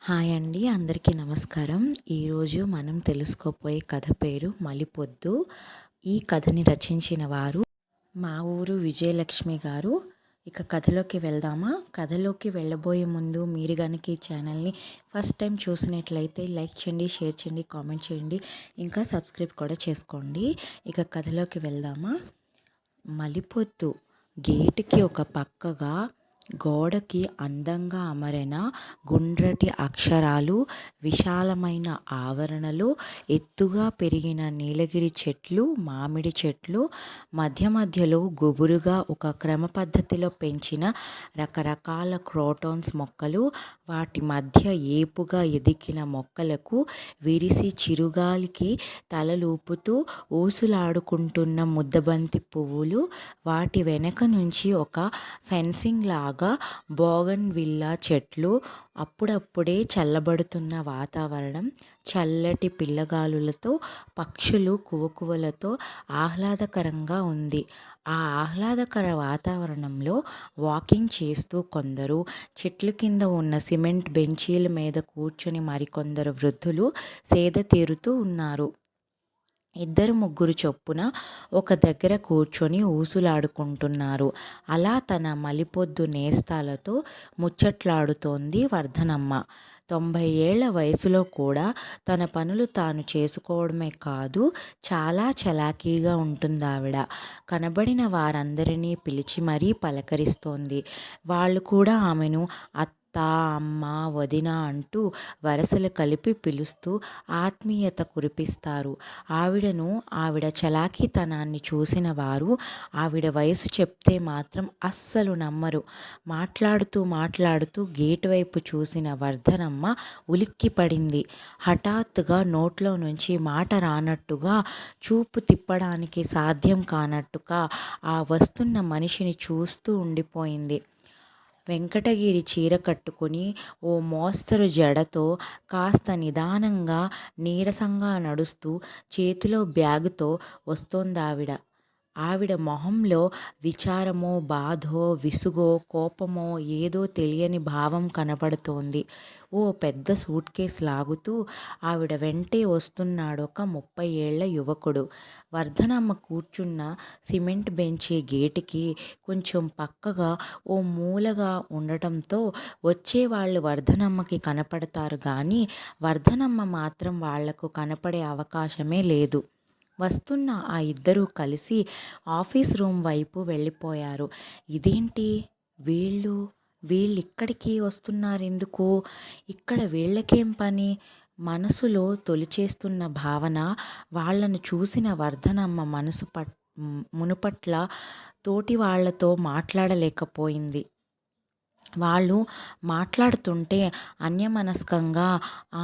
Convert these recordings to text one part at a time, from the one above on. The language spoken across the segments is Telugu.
హాయ్ అండి, అందరికీ నమస్కారం. ఈరోజు మనం తెలుసుకోబోయే కథ పేరు మలిపొద్దు. ఈ కథని రచించిన వారు మా ఊరు విజయలక్ష్మి గారు. ఇక కథలోకి వెళ్దామా? కథలోకి వెళ్ళబోయే ముందు మీరు కనుక ఈ ఛానల్ని ఫస్ట్ టైం చూసినట్లయితే లైక్ చేయండి, షేర్ చేయండి, కామెంట్ చేయండి, ఇంకా సబ్స్క్రైబ్ కూడా చేసుకోండి. ఇక కథలోకి వెళ్దామా? మలిపొద్దు గేటుకి ఒక పక్కగా గోడకి అందంగా అమరిన గుండ్రటి అక్షరాలు, విశాలమైన ఆవరణలు, ఎత్తుగా పెరిగిన నీలగిరి చెట్లు, మామిడి చెట్లు, మధ్యలో గుబురుగా ఒక క్రమ పద్ధతిలో పెంచిన రకరకాల క్రోటాన్స్ మొక్కలు, వాటి మధ్య ఏపుగా ఎదిగిన మొక్కలకు విరిసి చిరుగాలికి తలలూపుతూ ఊసులాడుకుంటున్న ముద్దబంతి పువ్వులు, వాటి వెనక నుంచి ఒక ఫెన్సింగ్ లాగా బోగన్విల్లా చెట్లు, అప్పుడప్పుడే చల్లబడుతున్న వాతావరణం, చల్లటి పిల్లగాలులతో, పక్షులు కువకువలతో ఆహ్లాదకరంగా ఉంది. ఆ ఆహ్లాదకర వాతావరణంలో వాకింగ్ చేస్తూ కొందరు, చెట్ల కింద ఉన్న సిమెంట్ బెంచీల మీద కూర్చుని మరికొందరు వృద్ధులు సేద తీరుతూ ఉన్నారు. ఇద్దరు ముగ్గురు చొప్పున ఒక దగ్గర కూర్చొని ఊసులాడుకుంటున్నారు. అలా తన మలిపొద్దు నేస్తాలతో ముచ్చట్లాడుతోంది వర్ధనమ్మ. 90 ఏళ్ల వయసులో కూడా తన పనులు తాను చేసుకోవడమే కాదు, చాలా చలాకీగా ఉంటుందావిడ. కనబడిన వారందరినీ పిలిచి మరీ పలకరిస్తోంది. వాళ్ళు కూడా ఆమెను అత్త, అమ్మ, వదిన అంటూ వరసలు కలిపి పిలుస్తూ ఆత్మీయత కురిపిస్తారు. ఆవిడ చలాకీతనాన్ని చూసిన వారు ఆవిడ వయసు చెప్తే మాత్రం అస్సలు నమ్మరు. మాట్లాడుతూ గేటు వైపు చూసిన వర్ధనమ్మ ఉలిక్కిపడింది. హఠాత్తుగా నోట్లో నుంచి మాట రానట్టుగా, చూపు తిప్పడానికి సాధ్యం కానట్టుగా ఆ వస్తున్న మనిషిని చూస్తూ ఉండిపోయింది. వెంకటగిరి చీర కట్టుకుని, ఓ మోస్తరు జడతో, కాస్త నిదానంగా నీరసంగా నడుస్తూ, చేతిలో బ్యాగుతో వస్తోందావిడ. ఆవిడ మొహంలో విచారమో, బాధో, విసుగో, కోపమో ఏదో తెలియని భావం కనపడుతోంది. ఓ పెద్ద సూట్ కేస్ లాగుతూ ఆవిడ వెంటే వస్తున్నాడొక 30 ఏళ్ల యువకుడు. వర్ధనమ్మ కూర్చున్న సిమెంట్ బెంచి గేటుకి కొంచెం పక్కగా ఓ మూలగా ఉండటంతో వచ్చేవాళ్ళు వర్ధనమ్మకి కనపడతారు గాని వర్ధనమ్మ మాత్రం వాళ్లకు కనపడే అవకాశమే లేదు. వస్తున్న ఆ ఇద్దరూ కలిసి ఆఫీస్ రూమ్ వైపు వెళ్ళిపోయారు. ఇదేంటి, వీళ్ళిక్కడికి వస్తున్నారెందుకు? ఇక్కడ వీళ్ళకేం పని? మనసులో తొలిచేస్తున్న భావన. వాళ్లను చూసిన వర్ధనమ్మ మునుపట్ల తోటి వాళ్లతో మాట్లాడలేకపోయింది. వాళ్ళు మాట్లాడుతుంటే అన్యమనస్కంగా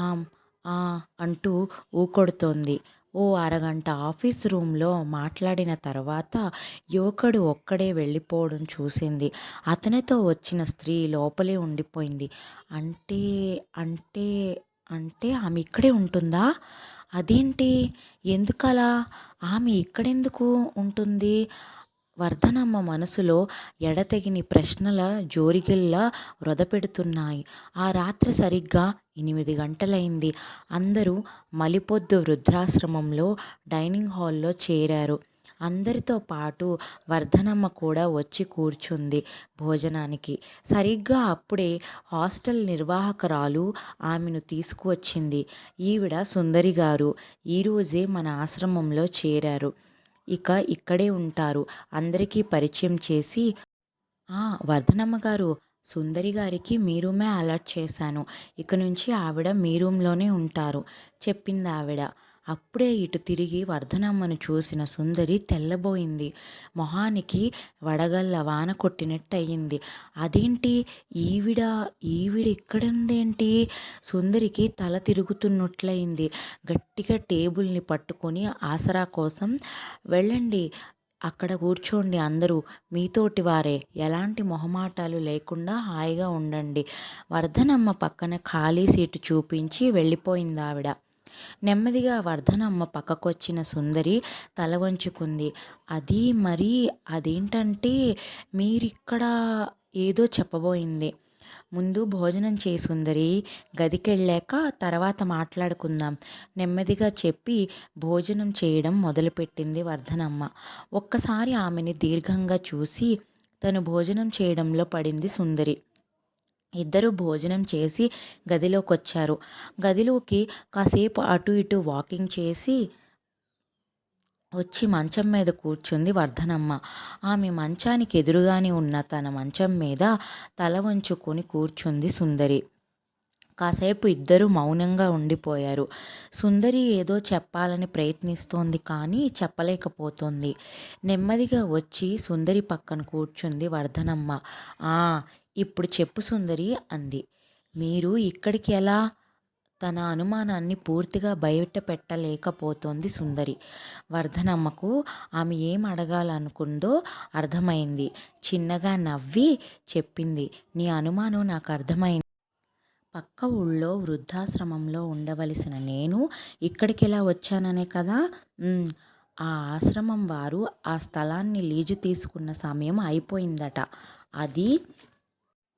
ఆం ఆ అంటూ ఊకొడుతోంది. ఓ అరగంట ఆఫీస్ రూంలో మాట్లాడిన తర్వాత యువకుడు ఒక్కడే వెళ్ళిపోవడం చూసింది. అతనితో వచ్చిన స్త్రీ లోపలే ఉండిపోయింది. అంటే అంటే అంటే ఆమె ఇక్కడే ఉంటుందా? అదేంటి? ఎందుకలా? ఆమె ఇక్కడెందుకు ఉంటుంది? వర్ధనమ్మ మనసులో ఎడతెగని ప్రశ్నల జోరిగిల్లా రొదపెడుతున్నాయి. ఆ రాత్రి సరిగ్గా 8 గంటలైంది. అందరూ మలిపొద్దు వృద్ధాశ్రమంలో డైనింగ్ హాల్లో చేరారు. అందరితో పాటు వర్ధనమ్మ కూడా వచ్చి కూర్చుంది భోజనానికి. సరిగ్గా అప్పుడే హాస్టల్ నిర్వాహకురాలు ఆమెను తీసుకువచ్చింది. ఈవిడ సుందరిగారు. ఈరోజే మన ఆశ్రమంలో చేరారు. ఇక ఇక్కడే ఉంటారు. అందరికీ పరిచయం చేసి, వర్ధనమ్మగారు, సుందరి గారికి మీ రూమే అలాట్ చేశాను. ఇక నుంచి ఆవిడ మీ రూంలోనే ఉంటారు చెప్పిందావిడ. అప్పుడే ఇటు తిరిగి వర్ధనమ్మను చూసిన సుందరి తెల్లబోయింది. మొహానికి వడగళ్ళ వాన కొట్టినట్టయింది. అదేంటి, ఈవిడిక్కడుందేంటి? సుందరికి తల తిరుగుతున్నట్లయింది. గట్టిగా టేబుల్ని పట్టుకొని ఆసరా కోసం, వెళ్ళండి, అక్కడ కూర్చోండి, అందరూ మీతోటి వారే, ఎలాంటి మొహమాటాలు లేకుండా హాయిగా ఉండండి. వర్ధనమ్మ పక్కన ఖాళీ సీటు చూపించి వెళ్ళిపోయిందావిడ. నెమ్మదిగా వర్ధనమ్మ పక్కకొచ్చిన సుందరి తల వంచుకుంది. అదేంటంటే మీరిక్కడ ఏదో చెప్పబోయింది. ముందు భోజనం చేయి సుందరి, గదికెళ్ళాక తర్వాత మాట్లాడుకుందాం నెమ్మదిగా చెప్పి భోజనం చేయడం మొదలుపెట్టింది వర్ధనమ్మ. ఒక్కసారి ఆమెని దీర్ఘంగా చూసి తను భోజనం చేయడంలో పడింది సుందరి. ఇద్దరూ భోజనం చేసి గదిలోకొచ్చారు. గదిలోకి కాసేపు అటు ఇటు వాకింగ్ చేసి వచ్చి మంచం మీద కూర్చుంది వర్ధనమ్మ. ఆమె మంచానికి ఎదురుగానే ఉన్న తన మంచం మీద తల వంచుకొని కూర్చుంది సుందరి. కాసేపు ఇద్దరూ మౌనంగా ఉండిపోయారు. సుందరి ఏదో చెప్పాలని ప్రయత్నిస్తోంది కానీ చెప్పలేకపోతోంది. నెమ్మదిగా వచ్చి సుందరి పక్కన కూర్చుంది వర్ధనమ్మ. ఆ, ఇప్పుడు చెప్పు సుందరి అంది. మీరు ఇక్కడికి ఎలా? తన అనుమానాన్ని పూర్తిగా బయట పెట్టలేకపోతోంది సుందరి. వర్ధనమ్మకు ఆమె ఏం అడగాలనుకుందో అర్థమైంది. చిన్నగా నవ్వి చెప్పింది, నీ అనుమానం నాకు అర్థమైంది. పక్క ఊళ్ళో వృద్ధాశ్రమంలో ఉండవలసిన నేను ఇక్కడికెలా వచ్చాననే కదా. ఆ ఆశ్రమం వారు ఆ స్థలాన్ని లీజు తీసుకున్న సమయం అయిపోయిందట. అది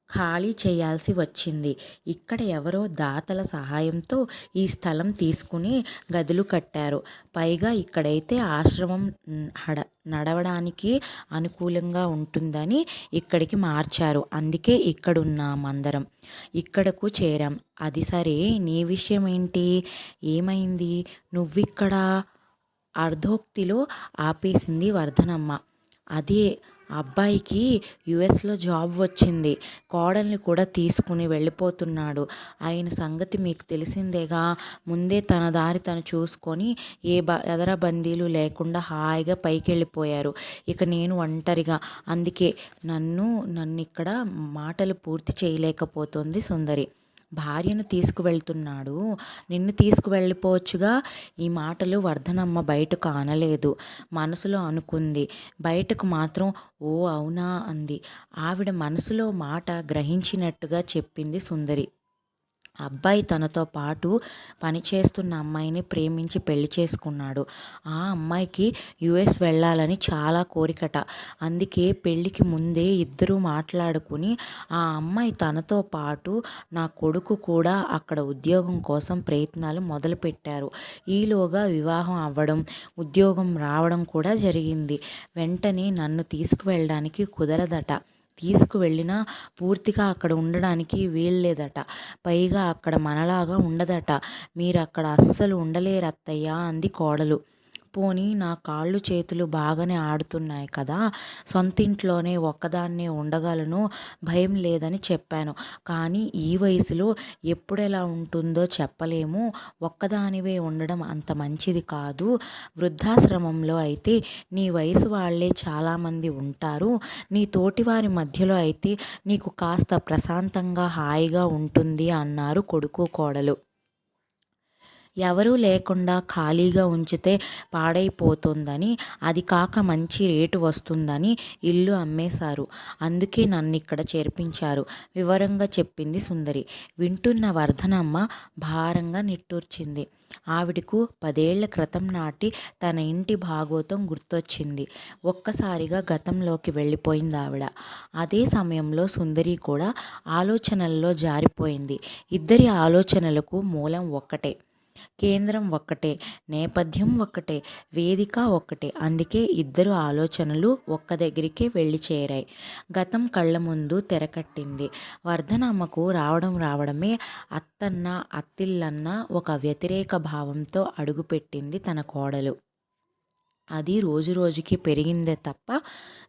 ఖాళీ చేయాల్సి వచ్చింది. ఇక్కడ ఎవరో దాతల సహాయంతో ఈ స్థలం తీసుకుని గదులు కట్టారు. పైగా ఇక్కడైతే ఆశ్రమం నడవడానికి అనుకూలంగా ఉంటుందని ఇక్కడికి మార్చారు. అందుకే ఇక్కడున్నామందరం. ఇక్కడకు చేరాం. అది సరే, నీ విషయం ఏంటి? ఏమైంది? నువ్విక్కడా? అర్ధోక్తిలో ఆపేసింది వర్ధనమ్మ. అదే, అబ్బాయికి యుఎస్లో జాబ్ వచ్చింది. కోడల్ని కూడా తీసుకుని వెళ్ళిపోతున్నాడు. ఆయన సంగతి మీకు తెలిసిందేగా. ముందే తన దారి తను చూసుకొని ఎదరబందీలు లేకుండా హాయిగా పైకి వెళ్ళిపోయారు. ఇక నేను ఒంటరిగా. అందుకే నన్నిక్కడ మాటలు పూర్తి చేయలేకపోతుంది సుందరి. భార్యను తీసుకువెళ్తున్నాడు, నిన్ను తీసుకువెళ్ళిపోవచ్చుగా. ఈ మాటలు వర్ధనమ్మ బయటకు అనలేదు, మనసులో అనుకుంది. బయటకు మాత్రం ఓ అవునా అంది. ఆవిడ మనసులో మాట గ్రహించినట్టుగా చెప్పింది సుందరి. అబ్బాయి తనతో పాటు పనిచేస్తున్న అమ్మాయిని ప్రేమించి పెళ్లి చేసుకున్నాడు. ఆ అమ్మాయికి యుఎస్ వెళ్ళాలని చాలా కోరికట. అందుకే పెళ్ళికి ముందే ఇద్దరూ మాట్లాడుకుని ఆ అమ్మాయి తనతో పాటు నా కొడుకు కూడా అక్కడ ఉద్యోగం కోసం ప్రయత్నాలు మొదలుపెట్టారు. ఈలోగా వివాహం అవ్వడం, ఉద్యోగం రావడం కూడా జరిగింది. వెంటనే నన్ను తీసుకువెళ్ళడానికి కుదరదట. తీసుకువెళ్ళినా పూర్తిగా అక్కడ ఉండడానికి వీల్లేదట. పైగా అక్కడ మనలాగా ఉండదట. మీరు అక్కడ అస్సలు ఉండలేరత్తయ్య అంది కోడలు. పోనీ నా కాళ్ళు చేతులు బాగానే ఆడుతున్నాయి కదా, సొంతింట్లోనే ఒక్కదాన్నే ఉండగలను, భయం లేదని చెప్పాను. కానీ ఈ వయసులో ఎప్పుడెలా ఉంటుందో చెప్పలేము. ఒక్కదానివే ఉండడం అంత మంచిది కాదు. వృద్ధాశ్రమంలో అయితే నీ వయసు వాళ్ళే చాలామంది ఉంటారు. నీ తోటివారి మధ్యలో అయితే నీకు కాస్త ప్రశాంతంగా హాయిగా ఉంటుంది అన్నారు కొడుకు కోడలు. ఎవరూ లేకుండా ఖాళీగా ఉంచితే పాడైపోతుందని, అది కాక మంచి రేటు వస్తుందని ఇల్లు అమ్మేశారు. అందుకే నన్నిక్కడ చేర్పించారు వివరంగా చెప్పింది సుందరి. వింటున్న వర్ధనమ్మ భారంగా నిట్టూర్చింది. ఆవిడకు 10 ఏళ్ల క్రితం నాటి తన ఇంటి భాగోతం గుర్తొచ్చింది. ఒక్కసారిగా గతంలోకి వెళ్ళిపోయింది ఆవిడ. అదే సమయంలో సుందరి కూడా ఆలోచనల్లో జారిపోయింది. ఇద్దరి ఆలోచనలకు మూలం ఒక్కటే, కేంద్రం ఒక్కటే, నేపథ్యం ఒక్కటే, వేదిక ఒక్కటే. అందుకే ఇద్దరు ఆలోచనలు ఒక్క దగ్గరికే వెళ్ళి చేరాయి. గతం కళ్ళ ముందు తెరకట్టింది. వర్ధనమ్మకు రావడమే అత్తన్న అత్తిల్లన్న ఒక వ్యతిరేక భావంతో అడుగుపెట్టింది తన కోడలు. అది రోజురోజుకి పెరిగిందే తప్ప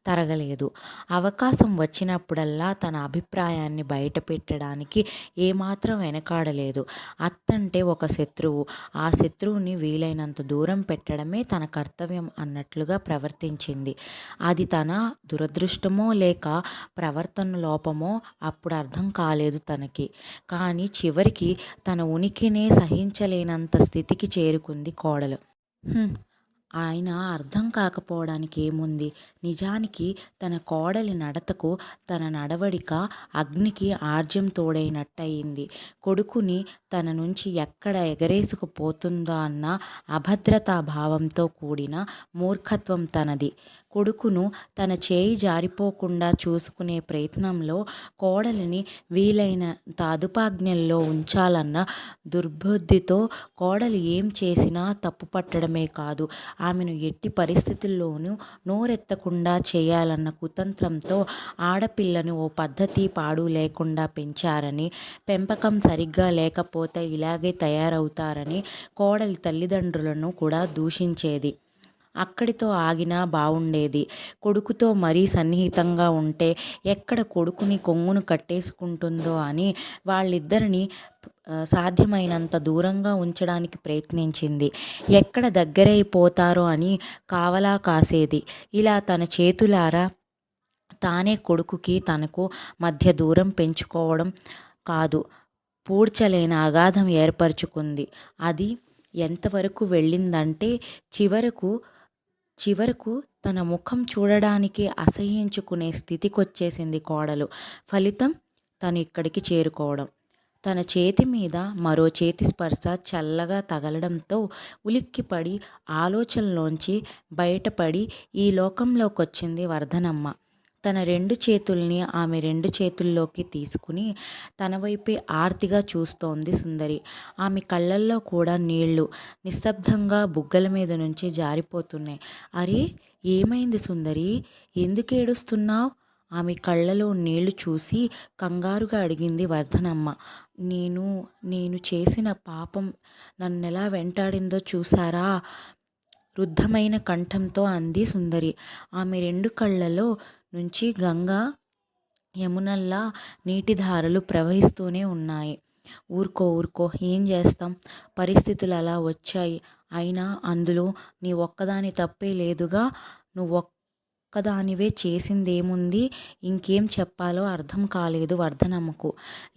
తరగలేదు. అవకాశం వచ్చినప్పుడల్లా తన అభిప్రాయాన్ని బయట పెట్టడానికి ఏమాత్రం వెనకాడలేదు. అత్తంటే ఒక శత్రువు, ఆ శత్రువుని వీలైనంత దూరం పెట్టడమే తన కర్తవ్యం అన్నట్లుగా ప్రవర్తించింది. అది తన దురదృష్టమో లేక ప్రవర్తన లోపమో అప్పుడు అర్థం కాలేదు తనకి. కానీ చివరికి తన ఉనికినే సహించలేనంత స్థితికి చేరుకుంది కోడలు. ఆయన అర్థం కాకపోవడానికి ఏముంది? నిజానికి తన కోడలి నడతకు తన నడవడిక అగ్నికి ఆర్జ్యం తోడైనట్టయింది. కొడుకుని తన నుంచి ఎక్కడ ఎగరేసుకుపోతుందో అన్న అభద్రతా భావంతో కూడిన మూర్ఖత్వం తనది. కొడుకును తన చేయి జారిపోకుండా చూసుకునే ప్రయత్నంలో కోడలిని వీలైనంత అదుపాజ్ఞల్లో ఉంచాలన్న దుర్బుద్ధితో కోడలు ఏం చేసినా తప్పు పట్టడమే కాదు, ఆమెను ఎట్టి పరిస్థితుల్లోనూ నోరెత్తకుండా చేయాలన్న కుతంత్రంతో ఆడపిల్లను ఓ పద్ధతి పాడు లేకుండా పెంచారని, పెంపకం సరిగ్గా లేకపోతే ఇలాగే తయారవుతారని కోడలి తల్లిదండ్రులను కూడా దూషించేది. అక్కడితో ఆగినా బావుండేది. కొడుకుతో మరీ సన్నిహితంగా ఉంటే ఎక్కడ కొడుకుని కొంగును కట్టేసుకుంటుందో అని వాళ్ళిద్దరినీ సాధ్యమైనంత దూరంగా ఉంచడానికి ప్రయత్నించింది. ఎక్కడ దగ్గరైపోతారో అని కావలా కాసేది. ఇలా తన చేతులారా తానే కొడుకుకి తనకు మధ్య దూరం పెంచుకోవడం కాదు, పూడ్చలేని అగాధం ఏర్పరచుకుంది. అది ఎంతవరకు వెళ్ళిందంటే చివరకు తన ముఖం చూడడానికి అసహ్యించుకునే స్థితికొచ్చేసింది కోడలు. ఫలితం తను ఇక్కడికి చేరుకోవడం. తన చేతి మీద మరో చేతి స్పర్శ చల్లగా తగలడంతో ఉలిక్కిపడి ఆలోచనలోంచి బయటపడి ఈ లోకంలోకొచ్చింది వర్ధనమ్మ. తన 2 చేతుల్ని ఆమె 2 చేతుల్లోకి తీసుకుని తన వైపే ఆర్తిగా చూస్తోంది సుందరి. ఆమె కళ్ళల్లో కూడా నీళ్లు నిశ్శబ్దంగా బుగ్గల మీద నుంచి జారిపోతున్నాయి. అరే, ఏమైంది సుందరి? ఎందుకేడుస్తున్నావ్? ఆమె కళ్ళలో నీళ్లు చూసి కంగారుగా అడిగింది వర్ధనమ్మ. నేను చేసిన పాపం నన్నెలా వెంటాడిందో చూశారా? రుద్ధమైన కంఠంతో అంది సుందరి. ఆమె 2 కళ్ళలో నుంచి గంగా యమునల్లా నీటిధారలు ప్రవహిస్తూనే ఉన్నాయి. ఊరుకో, ఏం చేస్తాం, పరిస్థితులు అలా వచ్చాయి. అయినా అందులో నీ ఒక్కదాని తప్పే లేదుగా. నువ్వొక్కదానివే చేసిందేముంది? ఇంకేం చెప్పాలో అర్థం కాలేదు వర్ధనమ్మకు.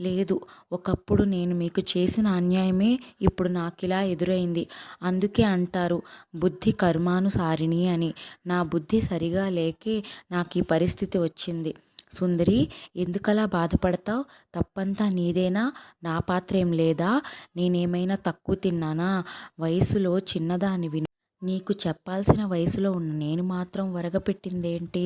లేదు, ఒకప్పుడు నేను మీకు చేసిన అన్యాయమే ఇప్పుడు నాకిలా ఎదురైంది. అందుకే అంటారు బుద్ధి కర్మానుసారిణి అని. నా బుద్ధి సరిగా లేకే నాకీ పరిస్థితి వచ్చింది. సుందరి, ఎందుకలా బాధపడతావ్? తప్పంతా నీదేనా? నా పాత్రేం లేదా? నేనేమైనా తక్కువ తిన్నానా? వయసులో చిన్నదానివి. నీకు చెప్పాల్సిన వయసులో ఉన్న నేను మాత్రం వరగపెట్టిందేంటి?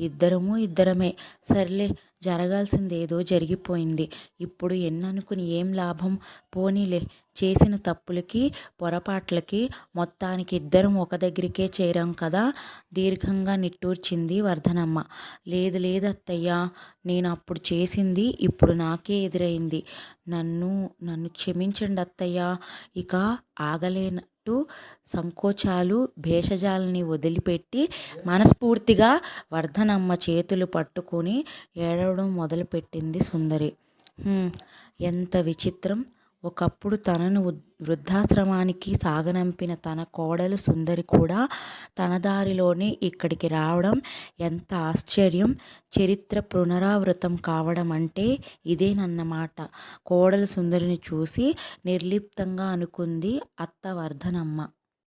ఇద్దరమే. సర్లే, జరగాల్సిందేదో జరిగిపోయింది. ఇప్పుడు ఎన్ననుకుని ఏం లాభం? పోనీలే, చేసిన తప్పులకి పొరపాట్లకి మొత్తానికి ఇద్దరం ఒక దగ్గరికే చేరాం కదా. దీర్ఘంగా నిట్టూర్చింది వర్ధనమ్మ. లేదు అత్తయ్యా, నేను అప్పుడు చేసింది ఇప్పుడు నాకే ఎదురైంది. నన్ను క్షమించండి అత్తయ్యా. ఇక ఆగలేనట్టు సంకోచాలు భేషజాలని వదిలిపెట్టి మనస్ఫూర్తిగా వర్ధనమ్మ చేతులు పట్టుకుని ఏడవడం మొదలుపెట్టింది సుందరి. ఎంత విచిత్రం! ఒకప్పుడు తనను వృద్ధాశ్రమానికి సాగనంపిన తన కోడలు సుందరి కూడా తన దారిలోనే ఇక్కడికి రావడం ఎంత ఆశ్చర్యం! చరిత్ర పునరావృతం కావడం అంటే ఇదేనన్నమాట. కోడలు సుందరిని చూసి నిర్లిప్తంగా అనుకుంది అత్త వర్ధనమ్మ.